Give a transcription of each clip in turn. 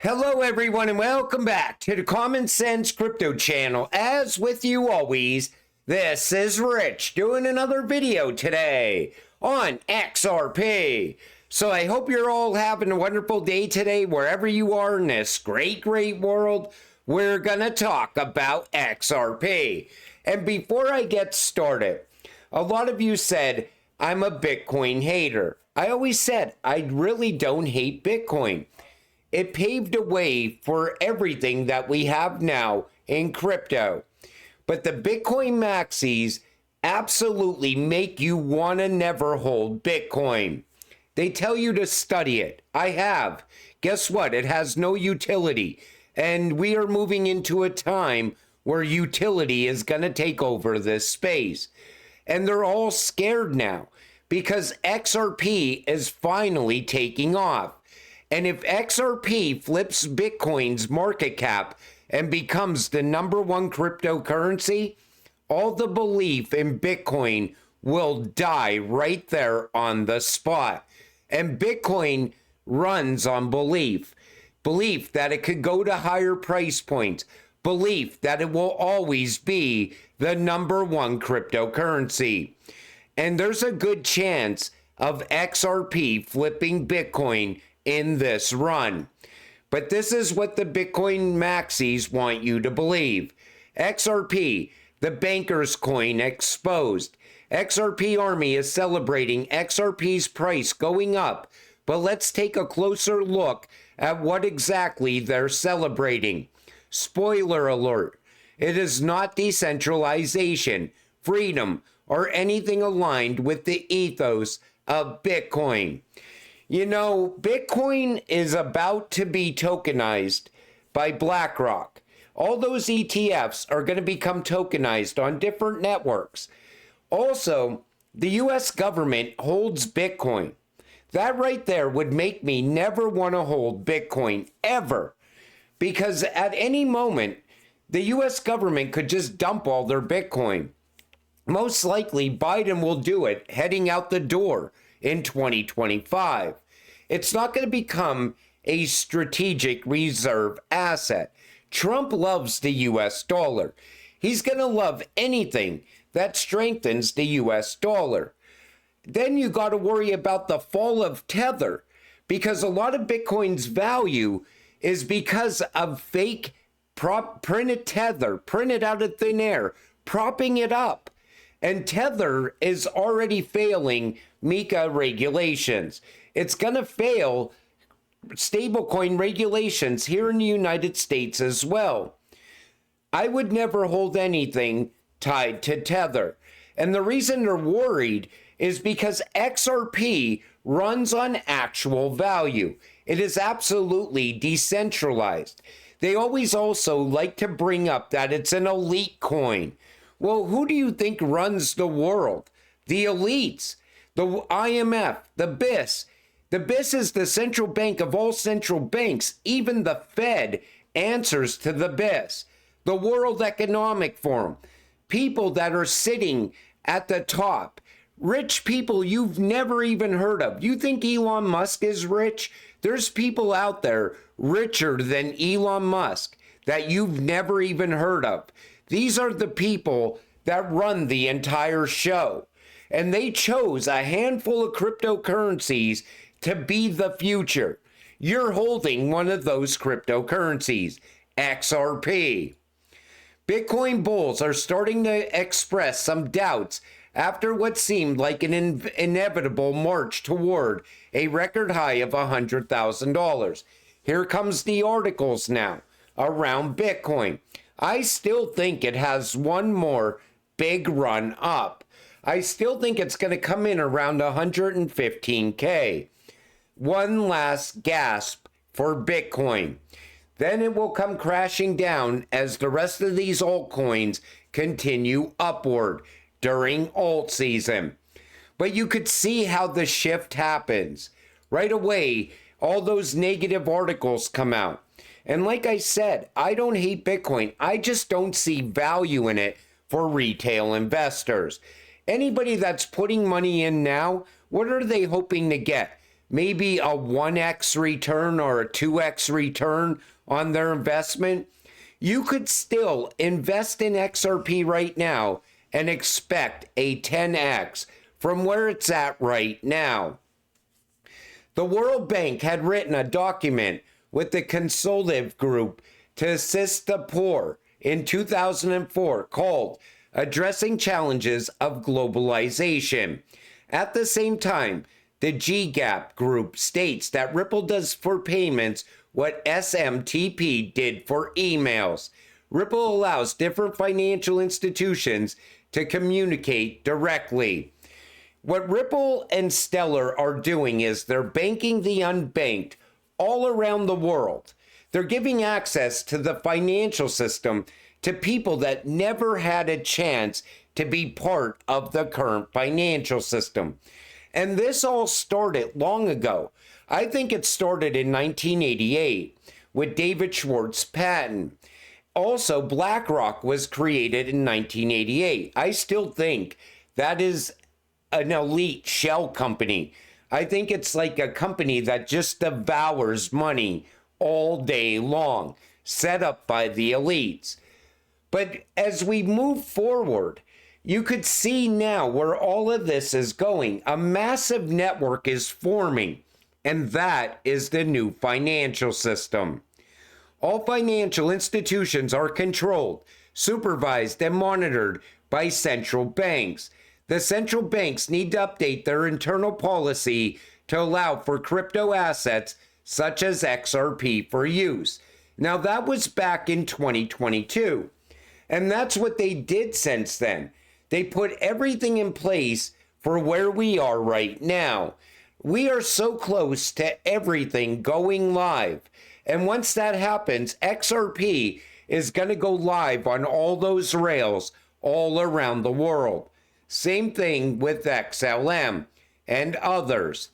Hello everyone and welcome back to the Common Sense Crypto channel. As with you always, this is Rich doing another video today on XRP. So I hope you're all having a wonderful day today wherever you are in this great world. We're gonna talk about XRP. And before I get started, a lot of you said I'm a Bitcoin hater. I always said I really don't hate Bitcoin. It paved a way for everything that we have now in crypto. But the Bitcoin maxis absolutely make you want to never hold Bitcoin. They tell you to study it. I have. Guess what? It has no utility. And we are moving into a time where utility is going to take over this space. And they're all scared now because XRP is finally taking off. And if XRP flips Bitcoin's market cap and becomes the #1 cryptocurrency, all the belief in Bitcoin will die right there on the spot. And Bitcoin runs on belief. Belief that it could go to higher price points. Belief that it will always be the #1 cryptocurrency. And there's a good chance of XRP flipping Bitcoin in this run. But this is what the Bitcoin maxis want you to believe. XRP, the banker's coin, exposed. XRP Army is celebrating XRP's price going up. But let's take a closer look at what exactly they're celebrating. Spoiler alert, it is not decentralization, freedom, or anything aligned with the ethos of Bitcoin. You know, Bitcoin is about to be tokenized by BlackRock. All those ETFs are going to become tokenized on different networks. Also, the US government holds Bitcoin. That right there would make me never want to hold Bitcoin ever. Because at any moment, the US government could just dump all their Bitcoin. Most likely, Biden will do it heading out the door in 2025. It's not going to become a strategic reserve asset. Trump loves the US dollar. He's going to love anything that strengthens the US dollar. Then you got to worry about the fall of Tether, because a lot of Bitcoin's value is because of fake printed Tether, printed out of thin air, propping it up. And Tether is already failing MiCA regulations. It's going to fail stablecoin regulations here in the United States as well. I would never hold anything tied to Tether. And the reason they're worried is because XRP runs on actual value. It is absolutely decentralized. They always also like to bring up that it's an elite coin. Well, who do you think runs the world? The elites, the IMF, the BIS. The BIS is the central bank of all central banks. Even the Fed answers to the BIS. The World Economic Forum. People that are sitting at the top. Rich people you've never even heard of. You think Elon Musk is rich? There's people out there richer than Elon Musk that you've never even heard of. These are the people that run the entire show. And they chose a handful of cryptocurrencies to be the future. You're holding one of those cryptocurrencies, XRP. Bitcoin bulls are starting to express some doubts after what seemed like an inevitable march toward a record high of $100,000. Here comes the articles now around Bitcoin. I still think it has one more big run up. I still think it's going to come in around 115K. One last gasp for Bitcoin. Then it will come crashing down as the rest of these altcoins continue upward during alt season. But you could see how the shift happens. Right away, all those negative articles come out. And like I said, I don't hate Bitcoin. I just don't see value in it for retail investors. Anybody that's putting money in now, what are they hoping to get? maybe a 1x return or a 2x return on their investment, you could still invest in XRP right now and expect a 10x from where it's at right now. The World Bank had written a document with the consultative group to assist the poor in 2004 called Addressing Challenges of Globalization. At the same time, the GGAP group states that Ripple does for payments what SMTP did for emails. Ripple allows different financial institutions to communicate directly. What Ripple and Stellar are doing is they're banking the unbanked all around the world. They're giving access to the financial system to people that never had a chance to be part of the current financial system. And this all started long ago. I think it started in 1988 with David Schwartz's patent. Also, BlackRock was created in 1988. I still think that is an elite shell company. I think it's like a company that just devours money all day long, set up by the elites. But as we move forward, you could see now where all of this is going. A massive network is forming, and that is the new financial system. All financial institutions are controlled, supervised, and monitored by central banks. The central banks need to update their internal policy to allow for crypto assets such as XRP for use. Now, that was back in 2022, and that's what they did since then. They put everything in place for where we are right now. We are so close to everything going live. And once that happens, XRP is going to go live on all those rails all around the world. Same thing with XLM and others.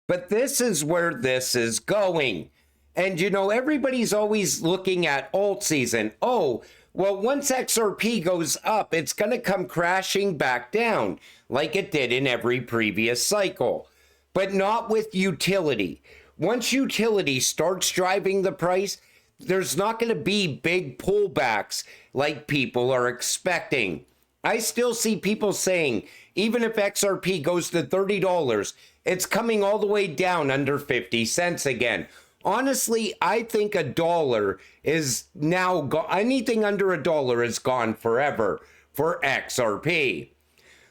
But this is where this is going. And you know, everybody's always looking at alt season. Oh, well, once XRP goes up, it's going to come crashing back down like it did in every previous cycle. But not with utility. Once utility starts driving the price, there's not going to be big pullbacks like people are expecting. I still see people saying, even if XRP goes to $30, it's coming all the way down under 50 cents again. Honestly, I think a dollar is now, anything under a dollar is gone forever for XRP.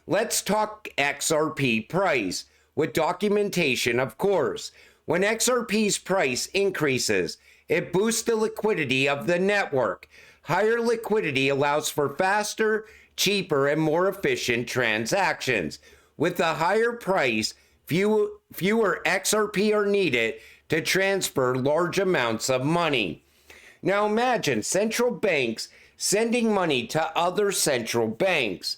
Let's talk XRP price with documentation, of course. When XRP's price increases, it boosts the liquidity of the network. Higher liquidity allows for faster, cheaper, and more efficient transactions. With the higher price, fewer XRP are needed to transfer large amounts of money. Now imagine central banks sending money to other central banks.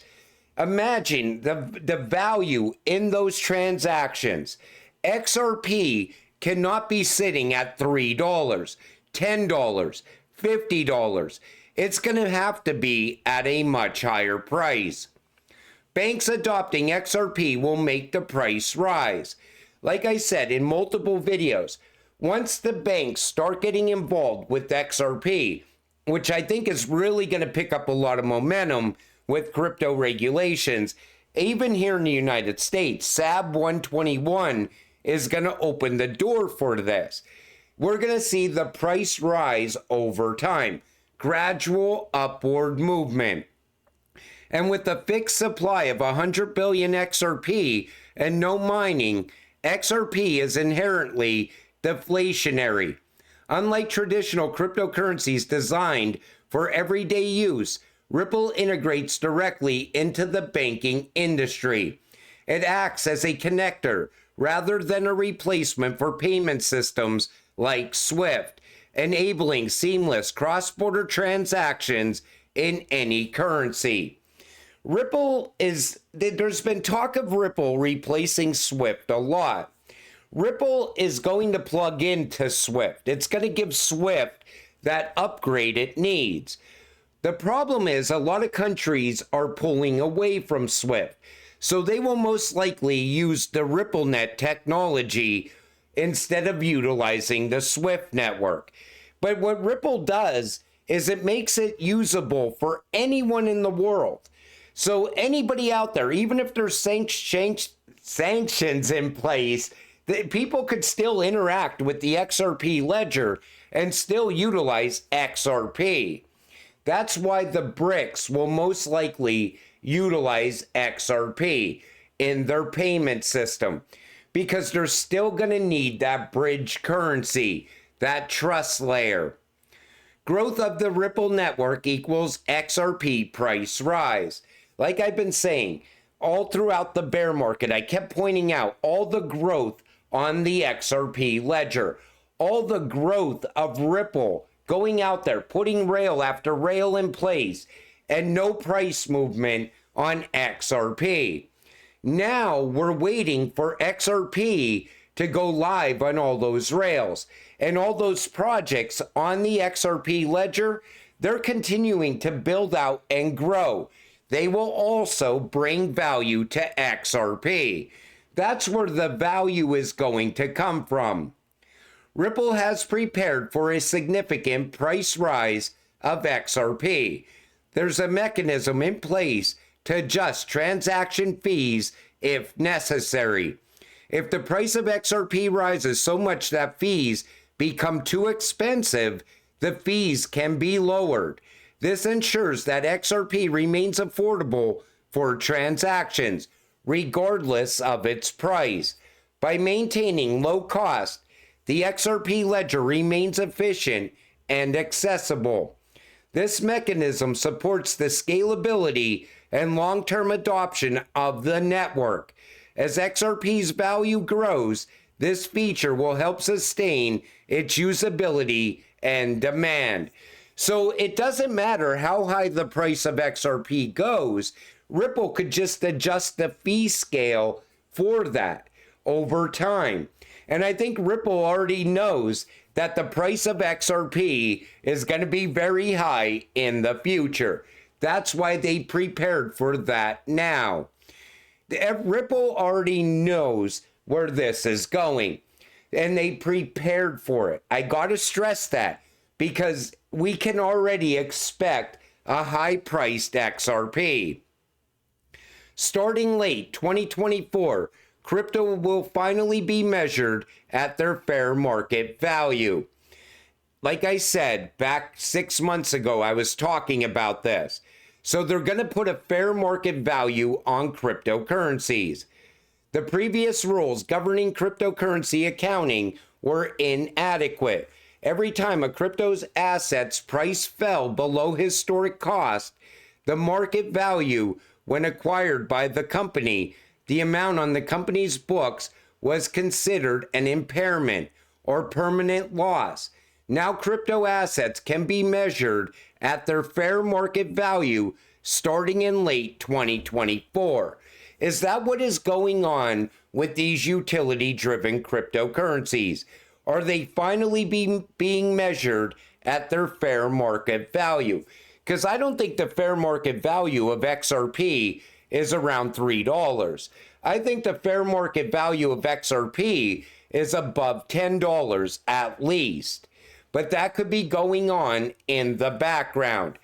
Imagine the value in those transactions. XRP cannot be sitting at $3, $10, $50. It's going to have to be at a much higher price. Banks adopting XRP will make the price rise. Like I said in multiple videos, once the banks start getting involved with XRP, which I think is really going to pick up a lot of momentum with crypto regulations, even here in the United States, SAB 121 is going to open the door for this. We're going to see the price rise over time, gradual upward movement. And with a fixed supply of 100 billion XRP and no mining, XRP is inherently deflationary. Unlike traditional cryptocurrencies designed for everyday use, Ripple integrates directly into the banking industry. It acts as a connector rather than a replacement for payment systems like SWIFT, enabling seamless cross-border transactions in any currency. There's been talk of Ripple replacing SWIFT a lot. Ripple is going to plug into SWIFT. It's going to give SWIFT that upgrade it needs. The problem is a lot of countries are pulling away from SWIFT, so they will most likely use the RippleNet technology instead of utilizing the SWIFT network. But what Ripple does is it makes it usable for anyone in the world. So anybody out there, even if there's sanctions in place, people could still interact with the XRP ledger and still utilize XRP. That's why the BRICS will most likely utilize XRP in their payment system, because they're still going to need that bridge currency, that trust layer. Growth of the Ripple network equals XRP price rise. Like I've been saying, all throughout the bear market, I kept pointing out all the growth on the XRP ledger, all the growth of Ripple going out there, putting rail after rail in place, and no price movement on XRP. Now we're waiting for XRP to go live on all those rails, and all those projects on the XRP ledger, they're continuing to build out and grow. They will also bring value to XRP. That's where the value is going to come from. Ripple has prepared for a significant price rise of XRP. There's a mechanism in place to adjust transaction fees if necessary. If the price of XRP rises so much that fees become too expensive, the fees can be lowered. This ensures that XRP remains affordable for transactions, regardless of its price. By maintaining low cost, the XRP ledger remains efficient and accessible. This mechanism supports the scalability and long-term adoption of the network. As XRP's value grows, this feature will help sustain its usability and demand. So it doesn't matter how high the price of XRP goes, Ripple could just adjust the fee scale for that over time. And I think Ripple already knows that the price of XRP is going to be very high in the future. That's why they prepared for that now. Ripple already knows where this is going, and they prepared for it. I got to stress that, because we can already expect a high-priced XRP. Starting late 2024, crypto will finally be measured at their fair market value. Like I said, back 6 months ago, I was talking about this. So they're going to put a fair market value on cryptocurrencies. The previous rules governing cryptocurrency accounting were inadequate. Every time a crypto's assets price fell below historic cost, the market value when acquired by the company, the amount on the company's books, was considered an impairment or permanent loss. Now crypto assets can be measured at their fair market value starting in late 2024. Is that what is going on with these utility-driven cryptocurrencies? Are they finally being measured at their fair market value? Because I don't think the fair market value of XRP is around $3. I think the fair market value of XRP is above $10 at least. But that could be going on in the background.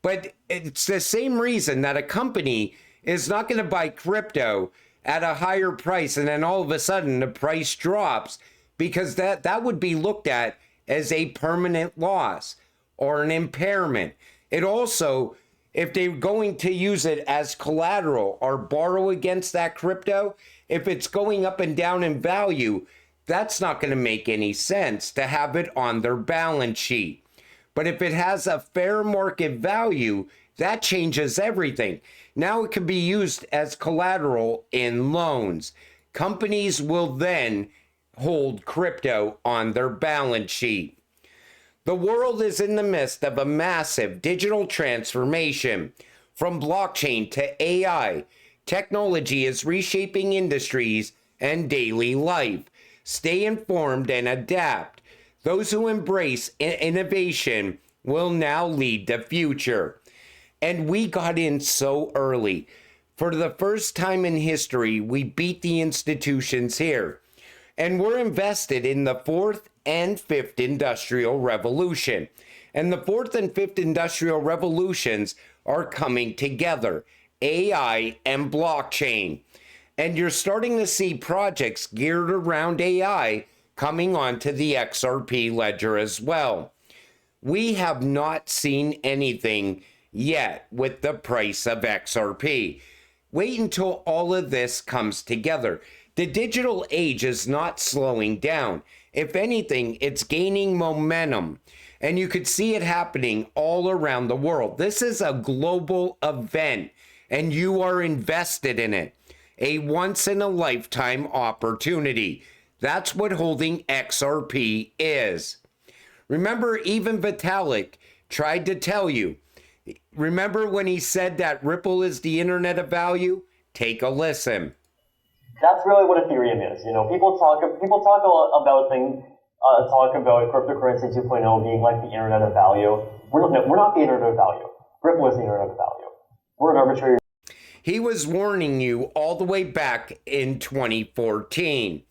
But it's the same reason that a company is not going to buy crypto at a higher price and then all of a sudden the price drops, because that would be looked at as a permanent loss or an impairment. It also, if they're going to use it as collateral or borrow against that crypto, if it's going up and down in value, that's not going to make any sense to have it on their balance sheet. But if it has a fair market value, that changes everything. Now it can be used as collateral in loans. Companies will then hold crypto on their balance sheet. The world is in the midst of a massive digital transformation. From blockchain to AI, technology is reshaping industries and daily life. Stay informed and adapt. Those who embrace innovation will now lead the future. And we got in so early. For the first time in history, we beat the institutions here. And we're invested in the fourth and fifth industrial revolution. And the fourth and fifth industrial revolutions are coming together, AI and blockchain. And you're starting to see projects geared around AI coming onto the XRP ledger as well. We have not seen anything yet with the price of XRP. Wait until all of this comes together. The digital age is not slowing down. If anything, it's gaining momentum. And you could see it happening all around the world. This is a global event, and you are invested in it. A once-in-a-lifetime opportunity. That's what holding XRP is. Remember, even Vitalik tried to tell you. Remember when he said that Ripple is the internet of value? Take a listen. That's really what Ethereum is. You know, people talk a lot about things, talk about cryptocurrency 2.0 being like the internet of value. We're not the internet of value. Ripple is the internet of value. We're an arbitrary. He was warning you all the way back in 2014.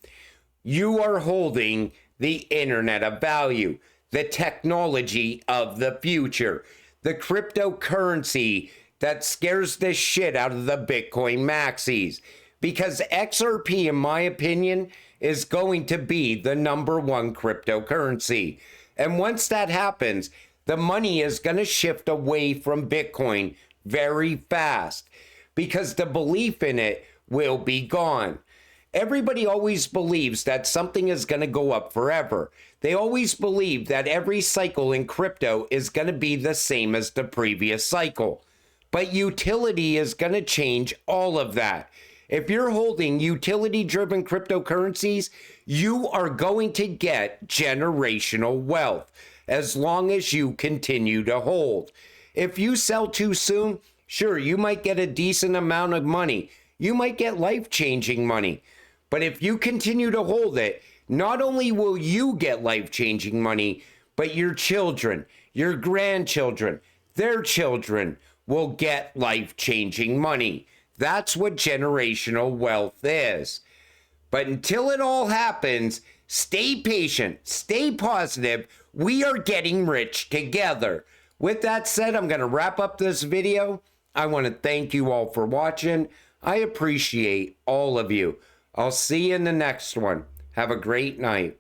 You are holding the internet of value, the technology of the future, the cryptocurrency that scares the shit out of the Bitcoin maxis. Because XRP, in my opinion, is going to be the #1 cryptocurrency. And once that happens, the money is going to shift away from Bitcoin very fast because the belief in it will be gone. Everybody always believes that something is going to go up forever. They always believe that every cycle in crypto is going to be the same as the previous cycle. But utility is going to change all of that. If you're holding utility-driven cryptocurrencies, you are going to get generational wealth as long as you continue to hold. If you sell too soon, sure, you might get a decent amount of money. You might get life-changing money. But if you continue to hold it, not only will you get life-changing money, but your children, your grandchildren, their children will get life-changing money. That's what generational wealth is. But until it all happens, stay patient, stay positive. We are getting rich together. With that said, I'm going to wrap up this video. I want to thank you all for watching. I appreciate all of you. I'll see you in the next one. Have a great night.